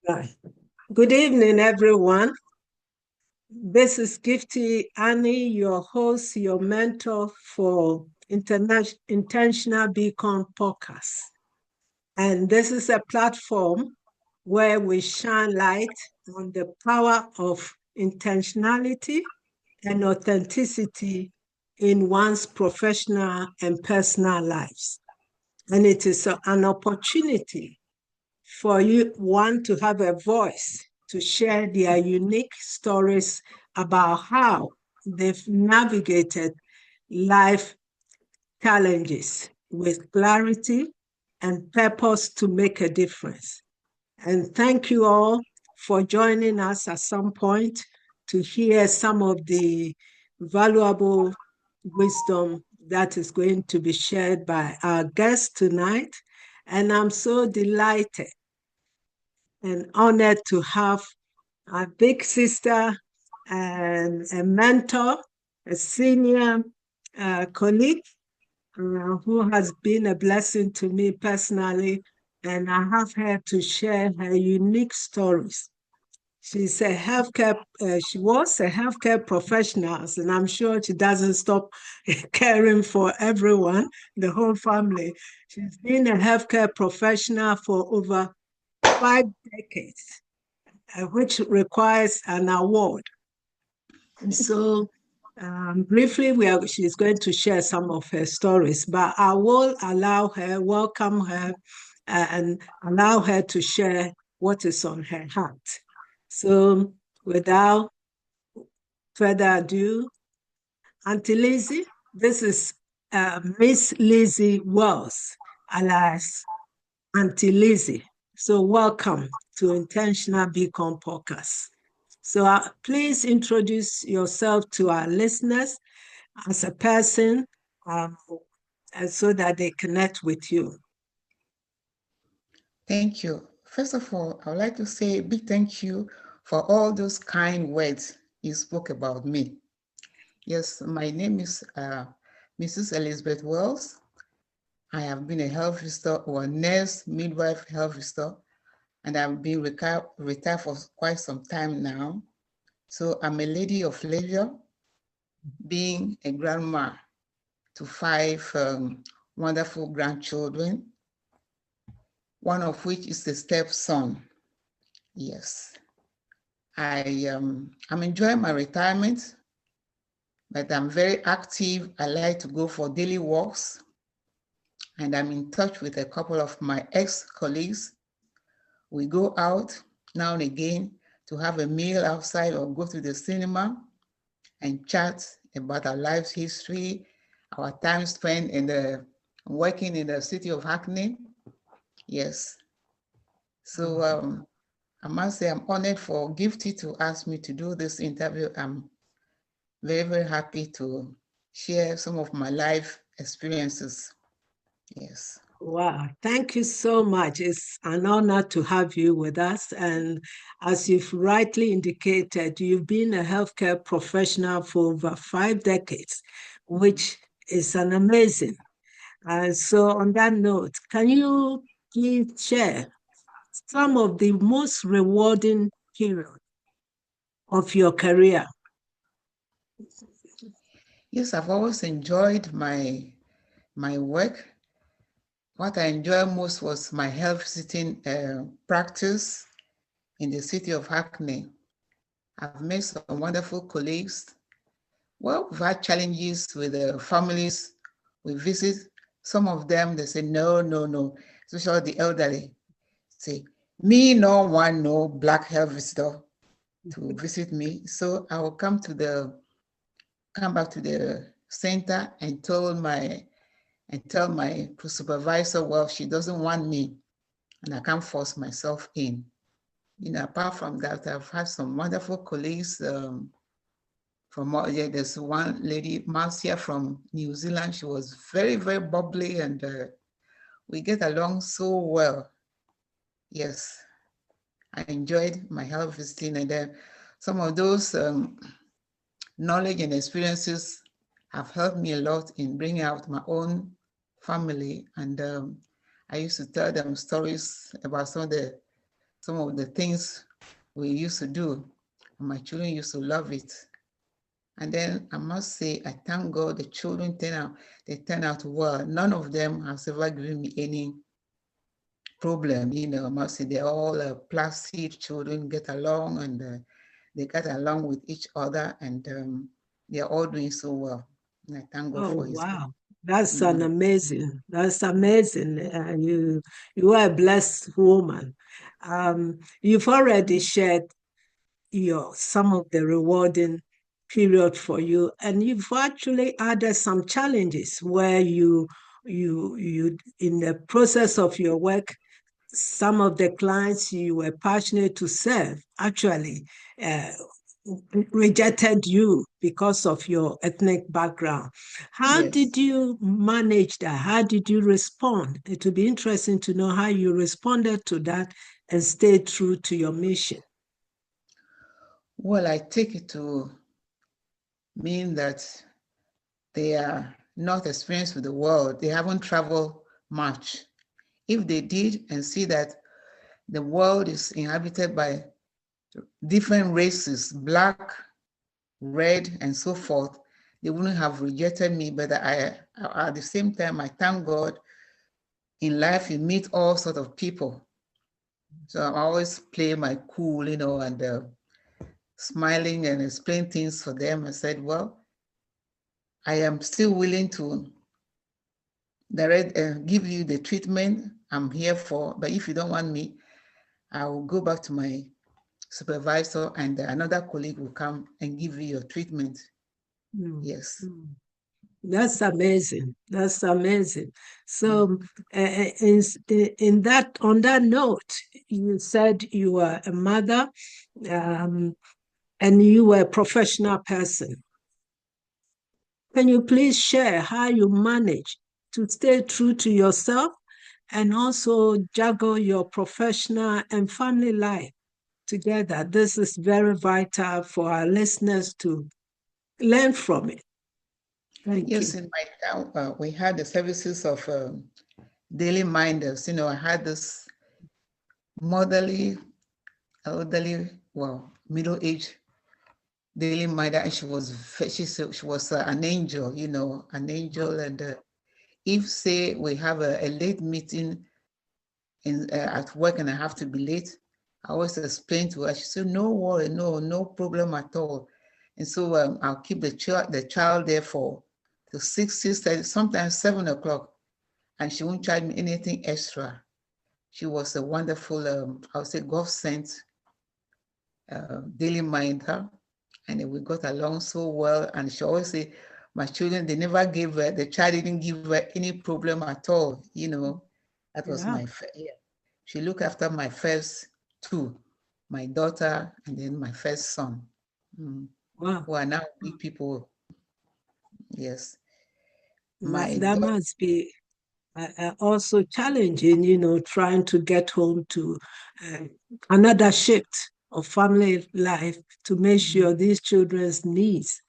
Right. Good evening, everyone. This is Gifty Annie, your host, your mentor for Intentional Beacon Podcast. And this is a platform where we shine light on the power of intentionality and authenticity in one's professional and personal lives. And it is an opportunity for one to have a voice to share their unique stories about how they've navigated life challenges with clarity and purpose to make a difference. And thank you all for joining us at some point to hear some of the valuable wisdom that is going to be shared by our guest tonight. And I'm so delighted and honored to have a big sister and a mentor, a senior colleague who has been a blessing to me personally. And I have her to share her unique stories. She's a she was a healthcare professional, and I'm sure she doesn't stop caring for everyone, the whole family. She's been a healthcare professional for over 5 decades, which requires an award. And so briefly, she's going to share some of her stories, but I will welcome her, and allow her to share what is on her heart. So without further ado, Auntie Lizzie, this is Miss Lizzie Wells, alias Auntie Lizzie. So welcome to Intentional Beacon Podcast. So please introduce yourself to our listeners as a person, so that they connect with you. Thank you. First of all, I would like to say a big thank you for all those kind words you spoke about me. Yes, my name is Mrs. Elizabeth Wells. I have been a health visitor or a nurse, midwife, health visitor, and I've been retired for quite some time now. So I'm a lady of leisure, being a grandma to 5 wonderful grandchildren, one of which is a stepson. Yes. I'm enjoying my retirement, but I'm very active. I like to go for daily walks, and I'm in touch with a couple of my ex-colleagues. We go out now and again to have a meal outside or go to the cinema and chat about our life's history, our time spent in working in the city of Hackney. Yes. So I must say I'm honored for Gifty to ask me to do this interview. I'm very, very happy to share some of my life experiences. Yes. Wow, thank you so much. It's an honor to have you with us. And as you've rightly indicated, you've been a healthcare professional for over 5 decades, which is an amazing. So on that note, can you please share some of the most rewarding period of your career? Yes, I've always enjoyed my work. What I enjoyed most was my health visiting practice in the city of Hackney. I've met some wonderful colleagues. Well, we've had challenges with the families. We visit some of them, they say, no, no, no, especially the elderly. Say, me no one, no Black health visitor to visit me. So I will come back to the center and tell my supervisor, well, she doesn't want me and I can't force myself in. Apart from that, I've had some wonderful colleagues there's one lady, Marcia from New Zealand. She was very, very bubbly and we get along so well. Yes, I enjoyed my health visiting, and some of those knowledge and experiences have helped me a lot in bringing out my own family, and I used to tell them stories about some of the things we used to do. And my children used to love it. And then I must say, I thank God the children turn out well. None of them has ever given me any problem. I must say they're all placid children, get along, and they get along with each other, and they're all doing so well. And I thank God Oh, for His. wow. That's amazing. That's amazing. You are a blessed woman. You've already shared some of the rewarding period for you, and you've actually added some challenges where you in the process of your work, some of the clients you were passionate to serve actually uh, rejected you because of your ethnic background. How Yes. did you manage that? How did you respond? It would be interesting to know how you responded to that and stayed true to your mission. Well, I take it to mean that they are not experienced with the world. They haven't traveled much. If they did and see that the world is inhabited by different races, black, red, and so forth, they wouldn't have rejected me. But at the same time, I thank God in life you meet all sorts of people. So I always play my cool, and smiling and explain things for them. I said, well, I am still willing to give you the treatment I'm here for, but if you don't want me, I will go back to my supervisor and another colleague will come and give you your treatment. Yes. That's amazing. That's amazing. So, on that note, you said you were a mother, and you were a professional person. Can you please share how you manage to stay true to yourself and also juggle your professional and family life together? This is very vital for our listeners to learn from it. Thank Yes, you. in my town, we had the services of daily minders. I had this motherly, elderly, middle-aged daily minder, and she was an angel, an angel. And if say we have a late meeting at work and I have to be late, I always explain to her. She said, "No worry, no problem at all." And so I'll keep the child there for till 6:30, sometimes 7 o'clock, and she won't charge me anything extra. She was a wonderful, I would say, God sent daily minder, and we got along so well. And she always say, "My children, they never gave her, the child didn't give her any problem at all." That was Yeah. She looked after my first two, my daughter, and then my first son, Wow. who are now big people. Yes. My That daughter, must be also challenging, trying to get home to uh, another shift of family life to make sure these children's needs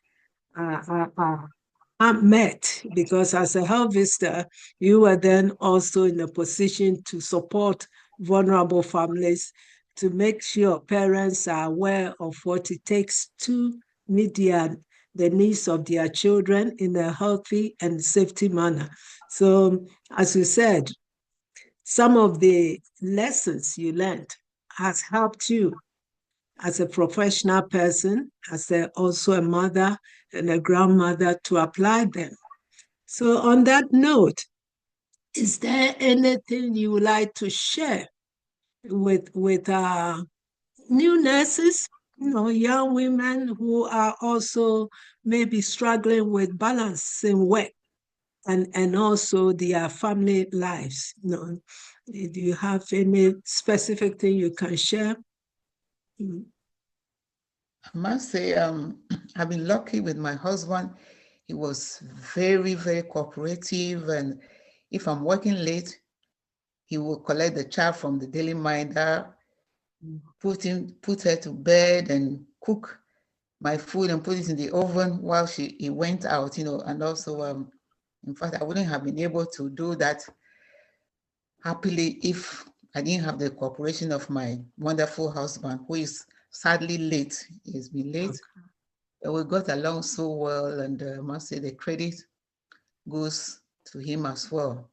are met. Because as a health visitor, you were then also in a position to support vulnerable families to make sure parents are aware of what it takes to meet the needs of their children in a healthy and safety manner. So, as you said, some of the lessons you learned has helped you as a professional person, also a mother and a grandmother to apply them. So on that note, is there anything you would like to share with new nurses, young women who are also maybe struggling with balancing work and also their family lives? Do you have any specific thing you can share? I must say, I've been lucky with my husband. He was very, very cooperative. And if I'm working late, he will collect the child from the daily minder, put her to bed and cook my food and put it in the oven while he went out, and also, in fact, I wouldn't have been able to do that happily if I didn't have the cooperation of my wonderful husband, who is sadly late. He's been late. Okay. But we got along so well, and I must say the credit goes to him as well.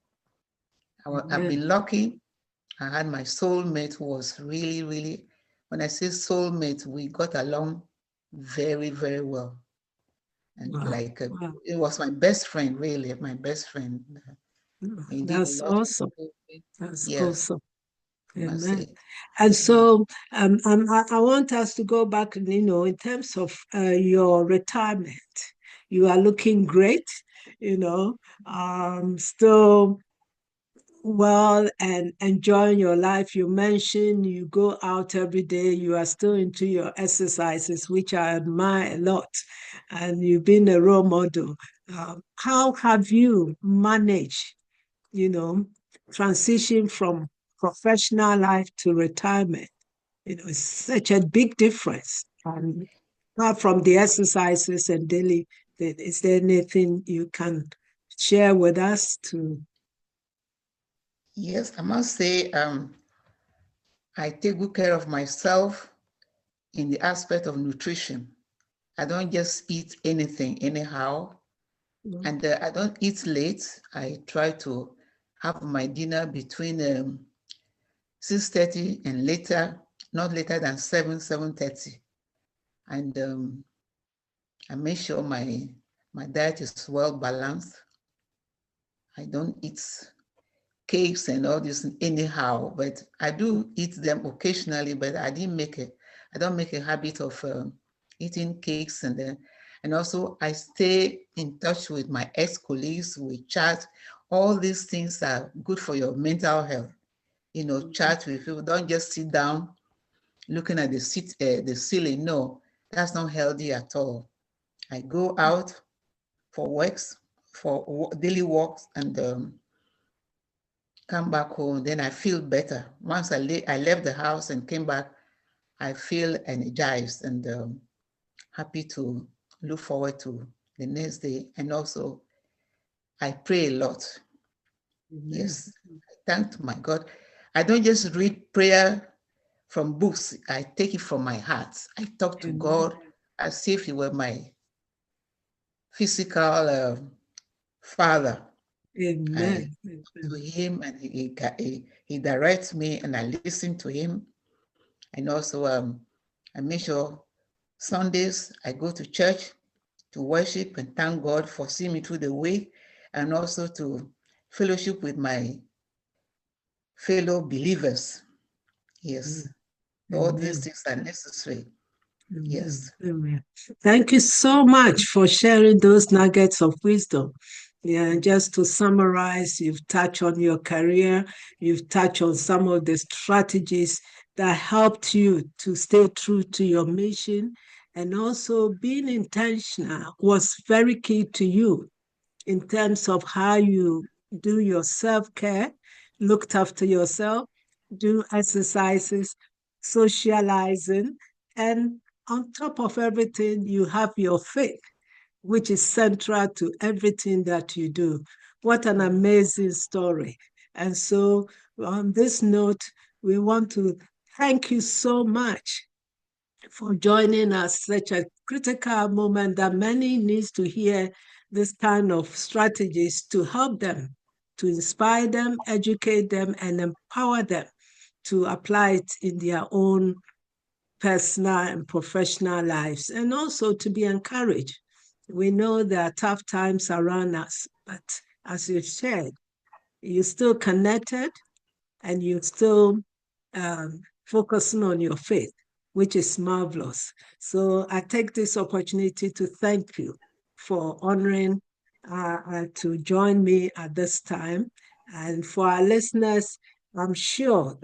I've Amen. been lucky. I had my soulmate who was really, really, when I say soulmate, we got along very, very well. And Wow. like, Wow. it was my best friend, really, my best friend. He did a That's lot awesome. for me. That's Yes, awesome. I must Amen. say. And Yeah. so I want us to go back, in terms of your retirement. You are looking great, still well and enjoying your life. You mentioned you go out every day, you are still into your exercises, which I admire a lot, and you've been a role model. How have you managed, you know, transition from professional life to retirement? It's such a big difference. And apart from the exercises and daily, is there anything you can share with us to? Yes, I must say, I take good care of myself in the aspect of nutrition. I don't just eat anything anyhow, and I don't eat late. I try to have my dinner between 6:30 and later, not later than 7:30. And I make sure my diet is well balanced. I don't eat cakes and all this anyhow, but I do eat them occasionally, but I don't make a habit of eating cakes, and also I stay in touch with my ex-colleagues. We chat. All these things are good for your mental health. Chat with people. Don't just sit down looking at the ceiling. No, that's not healthy at all. I go out for works, for daily walks, and come back home. Then I feel better. Once I left the house and came back, I feel energized and happy to look forward to the next day. And also, I pray a lot. Amen. Yes, I thank my God. I don't just read prayer from books. I take it from my heart. I talk to Amen. God as if He were my physical father. I Amen. to Amen. Him, and he directs me, and I listen to Him. And also, I make sure Sundays I go to church to worship and thank God for seeing me through the week, and also to fellowship with my fellow believers. Yes, all these Amen. things are necessary. Amen. Yes. Amen. Thank you so much for sharing those nuggets of wisdom. Yeah, just to summarize, you've touched on your career, you've touched on some of the strategies that helped you to stay true to your mission, and also being intentional was very key to you in terms of how you do your self-care, looked after yourself, do exercises, socializing, and on top of everything, you have your faith, which is central to everything that you do. What an amazing story. And so, on this note, we want to thank you so much for joining us. Such a critical moment that many needs to hear this kind of strategies to help them, to inspire them, educate them, and empower them to apply it in their own personal and professional lives, and also to be encouraged. We know there are tough times around us, but as you've shared, you're still connected and you're still focusing on your faith, which is marvelous. So I take this opportunity to thank you for honoring to join me at this time. And for our listeners, I'm sure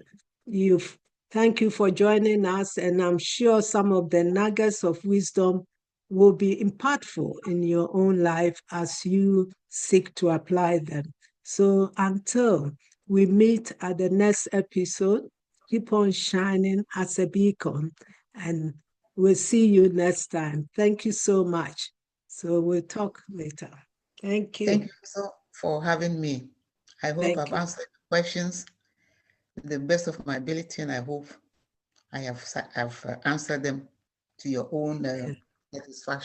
you've thank you for joining us, and I'm sure some of the nuggets of wisdom will be impactful in your own life as you seek to apply them. So until we meet at the next episode, keep on shining as a beacon, and we'll see you next time. Thank you so much. So we'll talk later. Thank Thank you. you so for having me. I hope Thank I've you. answered the questions to the best of my ability, and I hope I have answered them to your own satisfaction.